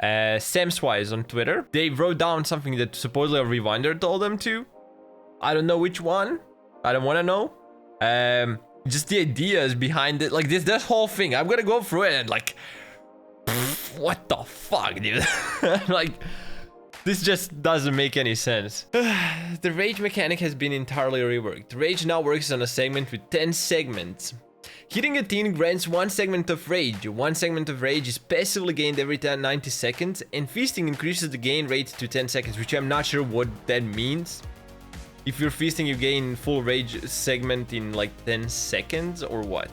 Samswise on Twitter. They wrote down something that supposedly a rewinder told them to. I don't know which one. I don't want to know. Just the ideas behind it, like this whole thing. I'm gonna go through it and like, what the fuck, dude? Like, this just doesn't make any sense. The rage mechanic has been entirely reworked. Rage now works on a segment with 10 segments. Hitting a teen grants 1 segment of rage. 1 segment of rage is passively gained every 90 seconds, and feasting increases the gain rate to 10 seconds, which I'm not sure what that means. If you're feasting, you gain full rage segment in like 10 seconds or what?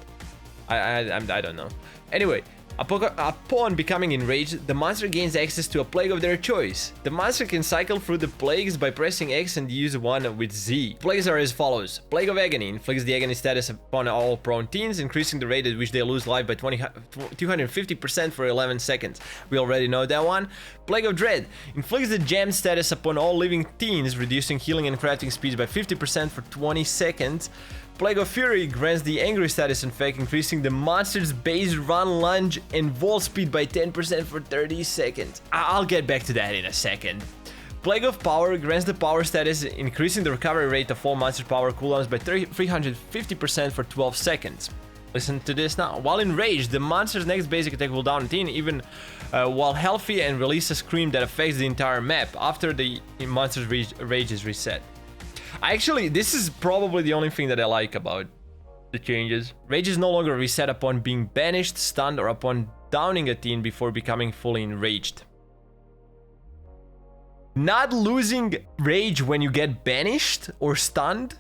I don't know. Anyway, upon becoming enraged, the monster gains access to a plague of their choice. The monster can cycle through the plagues by pressing X and use one with Z. Plagues are as follows. Plague of Agony inflicts the agony status upon all prone teens, increasing the rate at which they lose life by 250% for 11 seconds. We already know that one. Plague of Dread inflicts the jam status upon all living teens, reducing healing and crafting speeds by 50% for 20 seconds. Plague of Fury grants the angry status effect, increasing the monster's base run, lunge, and vault speed by 10% for 30 seconds. I'll get back to that in a second. Plague of Power grants the power status, increasing the recovery rate of all monster power cooldowns by 350% for 12 seconds. Listen to this now. While enraged, the monster's next basic attack will down a teen even while healthy and release a scream that affects the entire map after the monster's rage is reset. Actually, this is probably the only thing that I like about the changes. Rage is no longer reset upon being banished, stunned, or upon downing a teen before becoming fully enraged. Not losing rage when you get banished or stunned?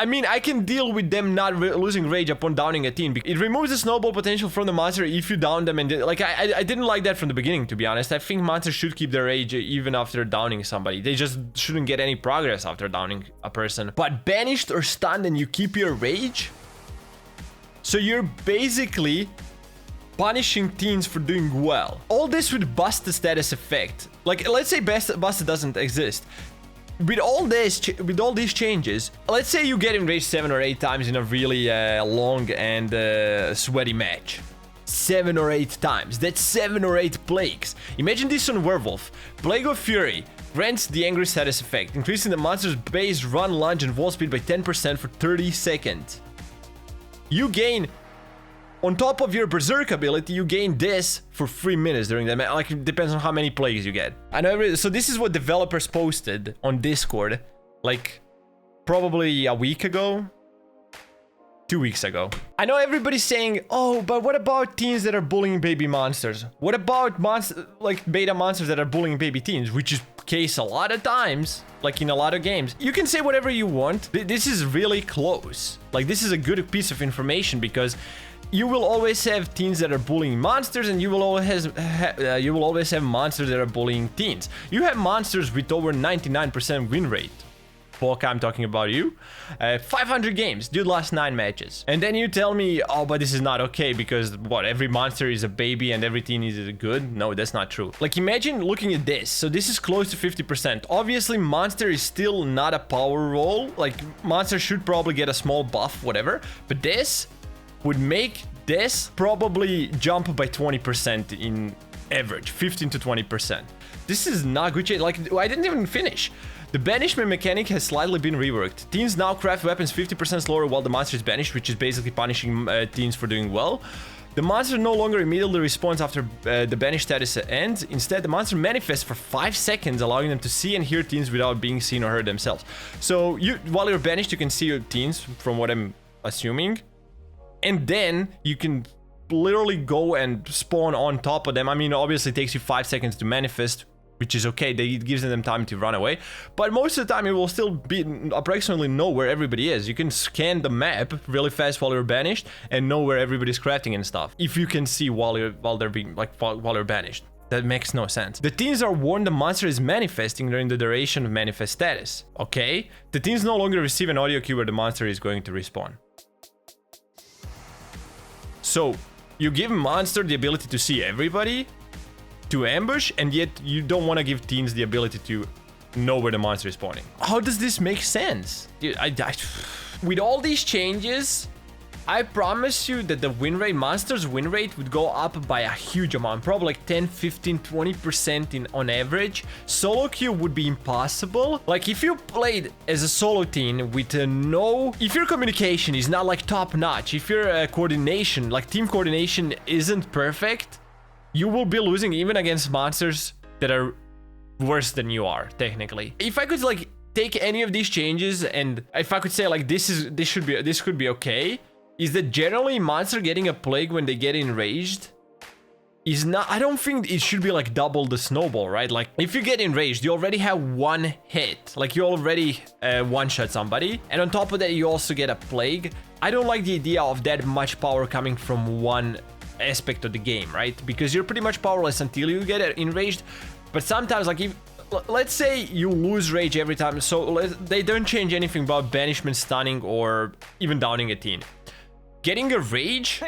I mean, I can deal with them not losing rage upon downing a teen. It removes the snowball potential from the monster if you down them. And like, I didn't like that from the beginning, to be honest. I think monsters should keep their rage even after downing somebody. They just shouldn't get any progress after downing a person. But banished or stunned and you keep your rage? So you're basically punishing teens for doing well. All this would bust the status effect. Like, let's say Busted doesn't exist. With all these changes, let's say you get enraged 7 or 8 times in a really long and sweaty match. 7 or 8 times. That's 7 or 8 plagues. Imagine this on Werewolf. Plague of Fury grants the angry status effect, increasing the monster's base run, lunge, and wall speed by 10% for 30 seconds. You gain, on top of your Berserk ability, you gain this for 3 minutes during that match. Like, it depends on how many plagues you get. I know. So this is what developers posted on Discord, like, probably a week ago. 2 weeks ago. I know everybody's saying, oh, but what about teens that are bullying baby monsters? What about beta monsters that are bullying baby teens? Which is the case a lot of times, like in a lot of games. You can say whatever you want. This is really close. Like, this is a good piece of information because you will always have teens that are bullying monsters, and you will always have monsters that are bullying teens. You have monsters with over 99% win rate. Fuck, I'm talking about you. 500 games, dude lost 9 matches. And then you tell me, oh, but this is not okay because what, every monster is a baby and every teen is good? No, that's not true. Like, imagine looking at this. So this is close to 50%. Obviously, monster is still not a power roll. Like, monster should probably get a small buff, whatever. But this would make this probably jump by 20% in average, 15 to 20%. This is not good shit. Like, I didn't even finish. The banishment mechanic has slightly been reworked. Teens now craft weapons 50% slower while the monster is banished, which is basically punishing teens for doing well. The monster no longer immediately responds after the banished status ends. Instead, the monster manifests for 5 seconds, allowing them to see and hear teens without being seen or heard themselves. So while you're banished, you can see your teens, from what I'm assuming. And then you can literally go and spawn on top of them. I mean, obviously it takes you 5 seconds to manifest, which is okay. It gives them time to run away. But most of the time, you will still approximately know where everybody is. You can scan the map really fast while you're banished and know where everybody's crafting and stuff. If you can see while you're banished. That makes no sense. The teens are warned the monster is manifesting during the duration of manifest status. Okay? The teens no longer receive an audio cue where the monster is going to respawn. So, you give monster the ability to see everybody, to ambush, and yet you don't want to give teens the ability to know where the monster is spawning. How does this make sense? Dude, with all these changes, I promise you that the win rate, monster's win rate would go up by a huge amount, probably like 10, 15, 20% on average. Solo queue would be impossible. Like if you played as a solo team with if your communication is not like top notch, if your coordination, like team coordination isn't perfect, you will be losing even against monsters that are worse than you are, technically. If I could like take any of these changes and if I could say like this could be okay, is that generally monster getting a plague when they get enraged is not, I don't think it should be like double the snowball, right? Like if you get enraged, you already have one hit, like you already one-shot somebody, and on top of that you also get a plague. I don't like the idea of that much power coming from one aspect of the game, right? Because you're pretty much powerless until you get enraged. But sometimes, like if let's say you lose rage every time, so they don't change anything about banishment, stunning, or even downing a team. Getting a rage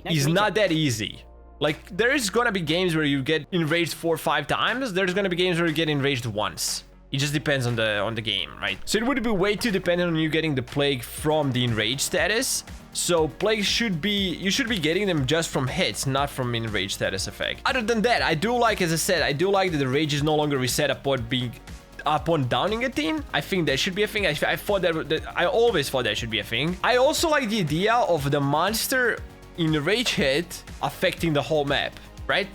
is not that easy. Like there is gonna be games where you get enraged 4 or 5 times. There's gonna be games where you get enraged once. It just depends on the game, right? So it would be way too dependent on you getting the plague from the enraged status. So plagues should be, you should be getting them just from hits, not from enraged status effect. Other than that, I do like, as I said, I do like that the rage is no longer reset upon downing a team. I think that should be a thing. I always thought that should be a thing. I also like the idea of the monster in rage hit affecting the whole map, right?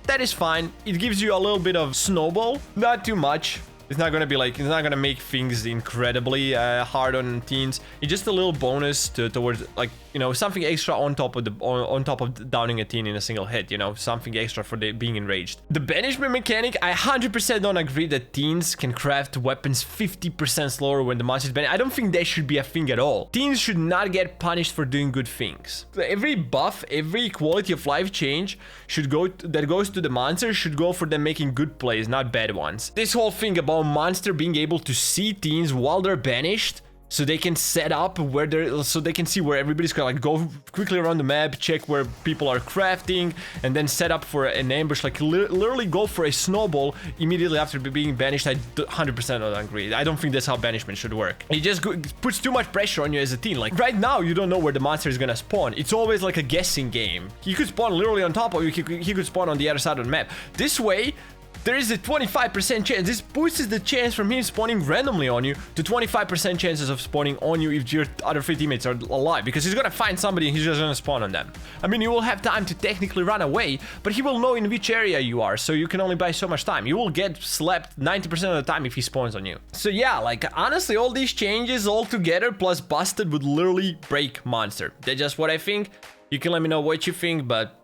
That is fine. It gives you a little bit of snowball, not too much. It's not gonna be like, it's not gonna make things incredibly hard on teams. It's just a little bonus towards, like, you know, something extra on top of downing a team in a single hit, you know, something extra for being enraged. The banishment mechanic, I 100% don't agree that teens can craft weapons 50% slower when the monster is banned. I don't think that should be a thing at all. Teens should not get punished for doing good things. Every buff, every quality of life change that goes to the monster should go for them making good plays, not bad ones. This whole thing about monster being able to see teams while they're banished, so they can set up so they can see where everybody's gonna like go quickly around the map, check where people are crafting, and then set up for an ambush, like literally go for a snowball immediately after being banished. I 100% don't agree. I don't think that's how banishment should work. It just puts too much pressure on you as a team. Like right now, you don't know where the monster is gonna spawn. It's always like a guessing game. He could spawn literally on top of you, he could spawn on the other side of the map. This way, there is a 25% chance. This boosts the chance from him spawning randomly on you to 25% chances of spawning on you if your other 3 teammates are alive, because he's gonna find somebody and he's just gonna spawn on them. I mean, you will have time to technically run away, but he will know in which area you are, so you can only buy so much time. You will get slapped 90% of the time if he spawns on you. So yeah, like honestly, all these changes all together plus busted would literally break monster. That's just what I think. You can let me know what you think, but